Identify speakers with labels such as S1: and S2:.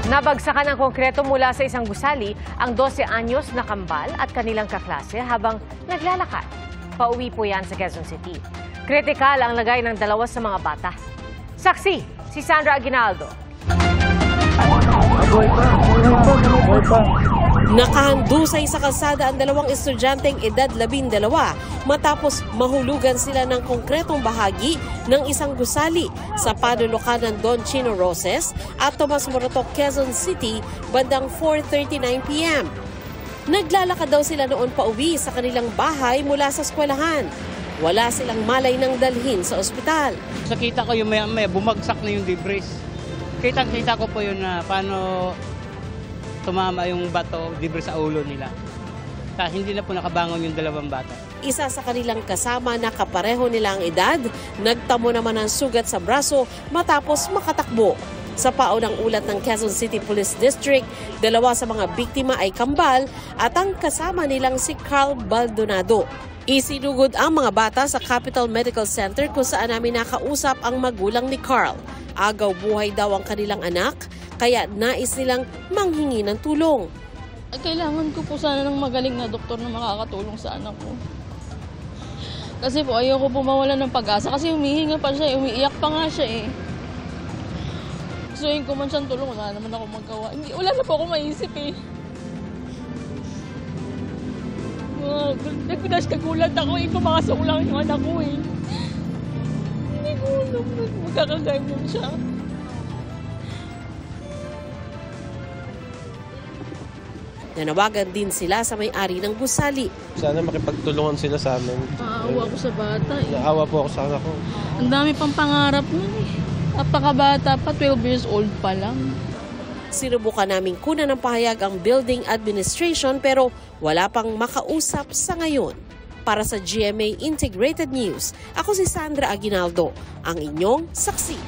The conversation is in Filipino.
S1: Nabagsakan ng konkreto mula sa isang gusali ang 12 anyos na kambal at kanilang kaklase habang naglalakad. Pauwi po yan sa Quezon City. Kritikal ang lagay ng dalawa sa mga bata. Saksi, si Sandra Aguinaldo.
S2: Nakahandusay sa kalsada ang dalawang estudyanteng edad 12 matapos mahulugan sila ng konkretong bahagi ng isang gusali sa panulukan ng Don Chino Roses at Tomas Morato, Quezon City bandang 4:39 p.m. Naglalakad daw sila noon pauwi sa kanilang bahay mula sa eskwelahan. Wala silang malay nang dalhin sa ospital.
S3: Nakita ko yung maya bumagsak na yung debris. Kita ko po yun na paano tumama yung bato, debris sa ulo nila. Kaya hindi na po nakabangon yung dalawang bata.
S2: Isa sa kanilang kasama na kapareho nila ang edad, nagtamo naman ng sugat sa braso matapos makatakbo. Sa paunang ulat ng Quezon City Police District, dalawa sa mga biktima ay kambal at ang kasama nilang si Carl Baldonado. Isinugod ang mga bata sa Capital Medical Center kung saan namin nakausap ang magulang ni Carl. Agaw buhay daw ang kanilang anak, kaya nais nilang manghingi ng tulong.
S4: Kailangan ko po sana ng magaling na doktor na makakatulong sa anak ko. Kasi po ayoko po mawalan ng pag-asa kasi humihinga pa siya, umiiyak pa nga siya eh. Gustuin ko man siyang tulong, wala naman ako magawa. Wala na po ako maisip eh. Nagkagulat ako eh, pumakasok lang yung anak ko eh. Hindi ko alam na magkakaganyan siya.
S2: Nanawagan din sila sa may-ari ng gusali.
S5: Sana makipagtulungan sila sa amin.
S4: Naawa ko sa bata eh.
S5: Naawa po ako sa anak ko.
S4: Ang dami pang pangarap nun eh. Napakabata pa, 12 years old pa lang.
S2: Sinubukan naming kunan ng pahayag ang building administration pero wala pang makausap sa ngayon. Para sa GMA Integrated News, ako si Sandra Aguinaldo, ang inyong saksi.